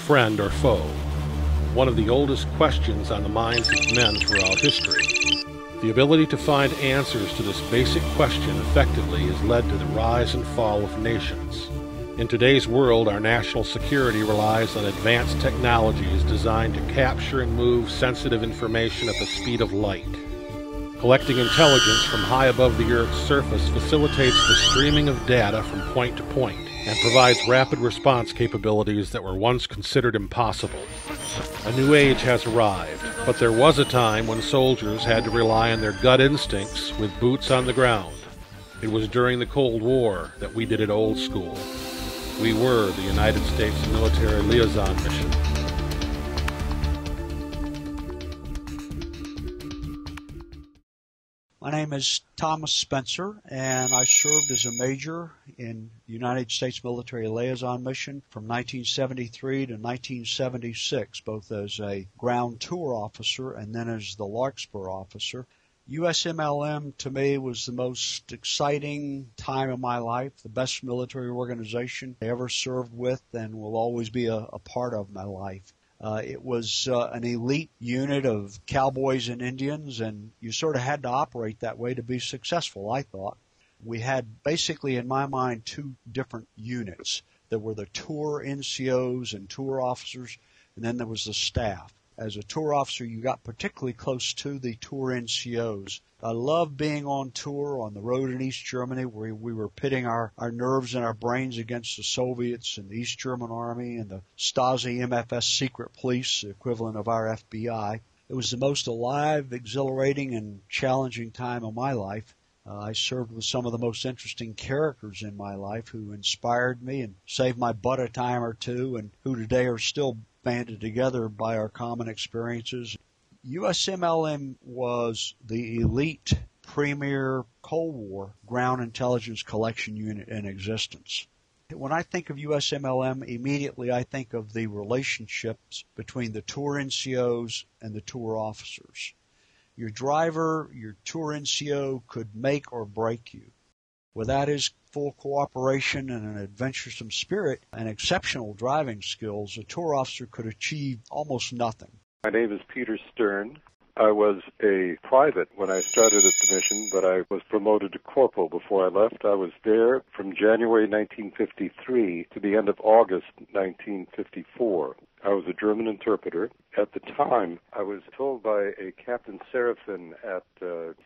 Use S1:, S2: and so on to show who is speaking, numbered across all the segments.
S1: friend or foe? One of the oldest questions on the minds of men throughout history. The ability to find answers to this basic question effectively has led to the rise and fall of nations. In today's world, our national security relies on advanced technologies designed to capture and move sensitive information at the speed of light. Collecting intelligence from high above the Earth's surface facilitates the streaming of data from point to point and provides rapid response capabilities that were once considered impossible. A new age has arrived, but there was a time when soldiers had to rely on their gut instincts with boots on the ground. It was during the Cold War that we did it old school. We were the United States Military Liaison Mission.
S2: My name is Thomas Spencer, and I served as a major in the United States Military Liaison Mission from 1973 to 1976, both as a ground tour officer and then as the Larkspur officer. USMLM to me was the most exciting time of my life, the best military organization I ever served with and will always be a part of my life. It was an elite unit of cowboys and Indians, and you sort of had to operate that way to be successful, I thought. We had basically, in my mind, two different units. There were the tour NCOs and tour officers, and then there was the staff. As a tour officer, you got particularly close to the tour NCOs. I loved being on tour on the road in East Germany where we were pitting our nerves and our brains against the Soviets and the East German Army and the Stasi MFS secret police, the equivalent of our FBI. It was the most alive, exhilarating, and challenging time of my life. I served with some of the most interesting characters in my life who inspired me and saved my butt a time or two and who today are still banded together by our common experiences. USMLM was the elite premier Cold War ground intelligence collection unit in existence. When I think of USMLM, immediately I think of the relationships between the tour NCOs and the tour officers. Your driver, your tour NCO could make or break you. Without his full cooperation and an adventuresome spirit and exceptional driving skills, a tour officer could achieve almost nothing.
S3: My name is Peter Stern. I was a private when I started at the mission, but I was promoted to corporal before I left. I was there from January 1953 to the end of August 1954. I was a German interpreter. At the time, I was told by a Captain Serafin at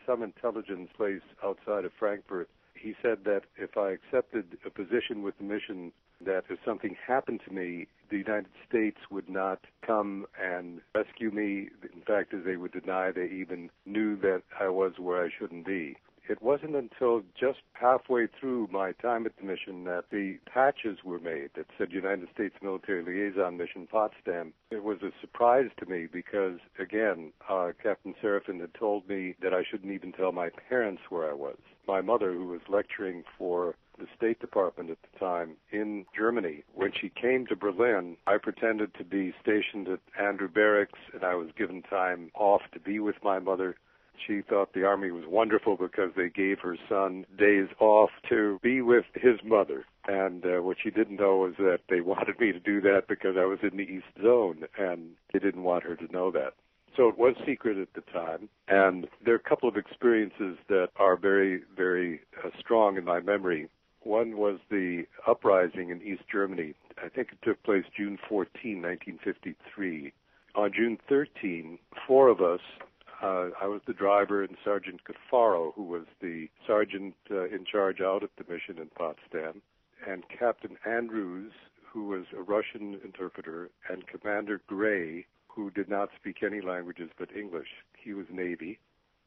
S3: some intelligence place outside of Frankfurt. He said that if I accepted a position with the mission, that if something happened to me, the United States would not come and rescue me. In fact, as they would deny they even knew that I was where I shouldn't be. It wasn't until just halfway through my time at the mission that the patches were made that said United States Military Liaison Mission Potsdam. It was a surprise to me because, again, Captain Serafin had told me that I shouldn't even tell my parents where I was. My mother, who was lecturing for the State Department at the time in Germany, when she came to Berlin, I pretended to be stationed at Andrew Barracks, and I was given time off to be with my mother. She thought the Army was wonderful because they gave her son days off to be with his mother. And what she didn't know was that they wanted me to do that because I was in the East Zone, and they didn't want her to know that. So it was secret at the time, and there are a couple of experiences that are very, very strong in my memory. One was the uprising in East Germany. I think it took place June 14, 1953. On June 13, four of us, I was the driver, and Sergeant Cafaro, who was the sergeant in charge out at the mission in Potsdam, and Captain Andrews, who was a Russian interpreter, and Commander Gray, who did not speak any languages but English. He was Navy.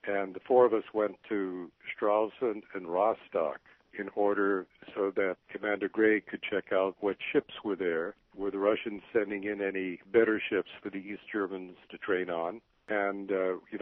S3: And the four of us went to Stralsund and Rostock in order so that Commander Gray could check out what ships were there. Were the Russians sending in any better ships for the East Germans to train on? And,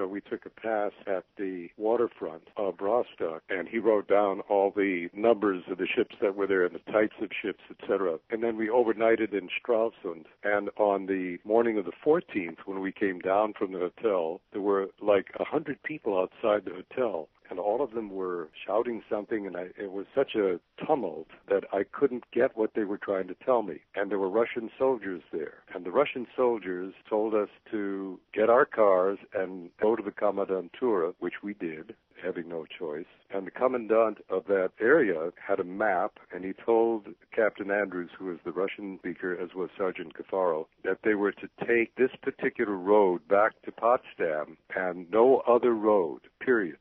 S3: we took a pass at the waterfront of Rostock, and he wrote down all the numbers of the ships that were there and the types of ships, etc. And then we overnighted in Stralsund. And on the morning of the 14th, when we came down from the hotel, there were like 100 people outside the hotel. and all of them were shouting something, and it was such a tumult that I couldn't get what they were trying to tell me. And there were Russian soldiers there, and the Russian soldiers told us to get our cars and go to the Kommandantura, which we did, having no choice. And the commandant of that area had a map, and he told Captain Andrews, who was the Russian speaker, as was Sergeant Cafaro, that they were to take this particular road back to Potsdam and no other road, period.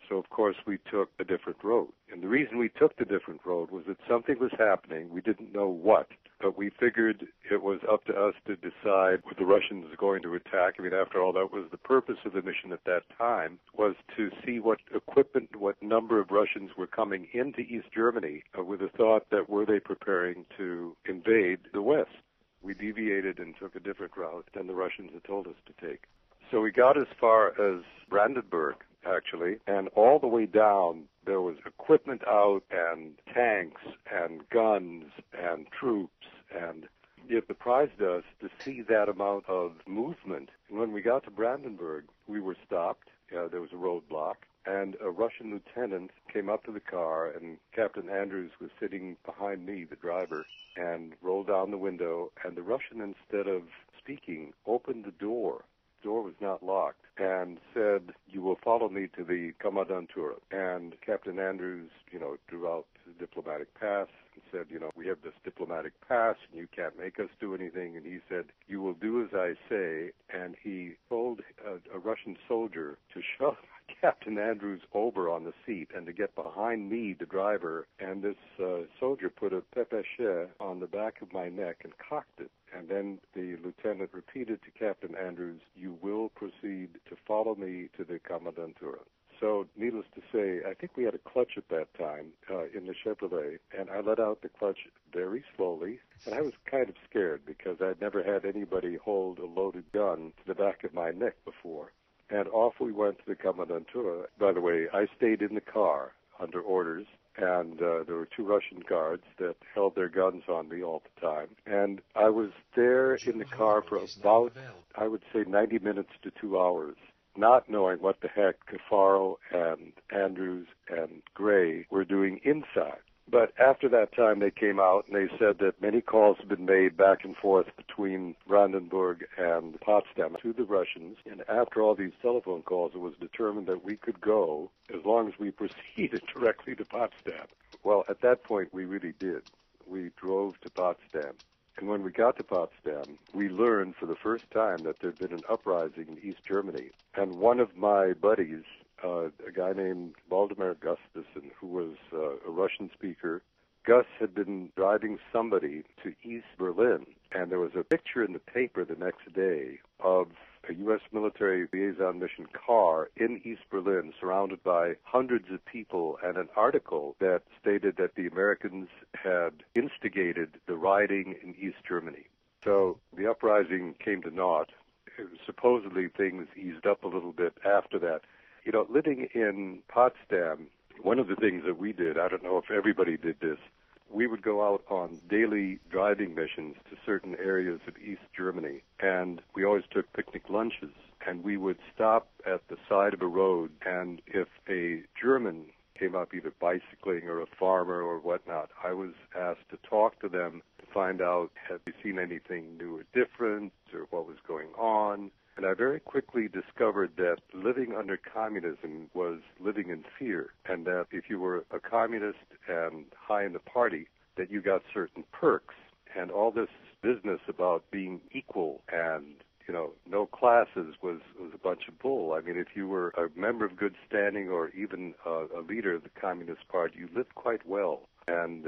S3: So, of course, we took a different road. And the reason we took the different road was that something was happening. We didn't know what, but we figured it was up to us to decide what the Russians were going to attack. I mean, after all, that was the purpose of the mission at that time, was to see what equipment, what number of Russians were coming into East Germany with the thought that were they preparing to invade the West. We deviated and took a different route than the Russians had told us to take. So we got as far as Brandenburg, actually, and all the way down there was equipment out and tanks and guns and troops, and it surprised us to see that amount of movement. And when we got to Brandenburg, we were stopped. There was a roadblock, and a Russian lieutenant came up to the car, and Captain Andrews was sitting behind me, the driver, and rolled down the window, and the Russian, instead of speaking, opened the door. The door was not locked, and said, "You will follow me to the Kommandantura." And Captain Andrews, drew out his diplomatic pass and said, "We have this diplomatic pass, and you can't make us do anything." And he said, "You will do as I say." And he told a Russian soldier to shove Captain Andrews over on the seat and to get behind me, the driver. And this soldier put a pepéché on the back of my neck and cocked it. And then the lieutenant repeated to Captain Andrews, "You will proceed to follow me to the Kommandantura." So, needless to say, I think we had a clutch at that time in the Chevrolet, and I let out the clutch very slowly, and I was kind of scared because I'd never had anybody hold a loaded gun to the back of my neck before. And off we went to the Kommandantura. By the way, I stayed in the car under orders, and there were two Russian guards that held their guns on me all the time. And I was there in the car for about, I would say, 90 minutes to 2 hours, not knowing what the heck Cafaro and Andrews and Gray were doing inside. But after that time, they came out and they said that many calls had been made back and forth between Brandenburg and Potsdam to the Russians. And after all these telephone calls, it was determined that we could go as long as we proceeded directly to Potsdam. Well, at that point, we really did. We drove to Potsdam. And when we got to Potsdam, we learned for the first time that there had been an uprising in East Germany. And one of my buddies, a guy named Waldemar Gustafsson, who was a Russian speaker, Gus had been driving somebody to East Berlin, and there was a picture in the paper the next day of a U.S. military liaison mission car in East Berlin surrounded by hundreds of people, and an article that stated that the Americans had instigated the rioting in East Germany. So the uprising came to naught. Supposedly things eased up a little bit after that. Living in Potsdam, one of the things that we did, I don't know if everybody did this, we would go out on daily driving missions to certain areas of East Germany, and we always took picnic lunches, and we would stop at the side of a road, and if a German came up either bicycling or a farmer or whatnot, I was asked to talk to them to find out, had they seen anything new or different, or what was going on. And I very quickly discovered that living under communism was living in fear, and that if you were a communist and high in the party, that you got certain perks. And all this business about being equal and, no classes was a bunch of bull. I mean, if you were a member of good standing or even a leader of the Communist Party, you lived quite well. And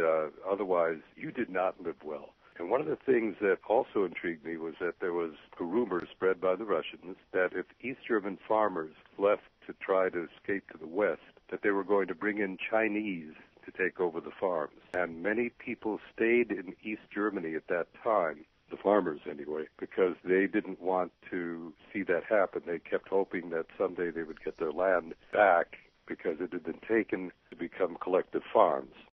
S3: otherwise, you did not live well. And one of the things that also intrigued me was that there was a rumor spread by the Russians that if East German farmers left to try to escape to the West, that they were going to bring in Chinese to take over the farms. And many people stayed in East Germany at that time, the farmers anyway, because they didn't want to see that happen. They kept hoping that someday they would get their land back because it had been taken to become collective farms.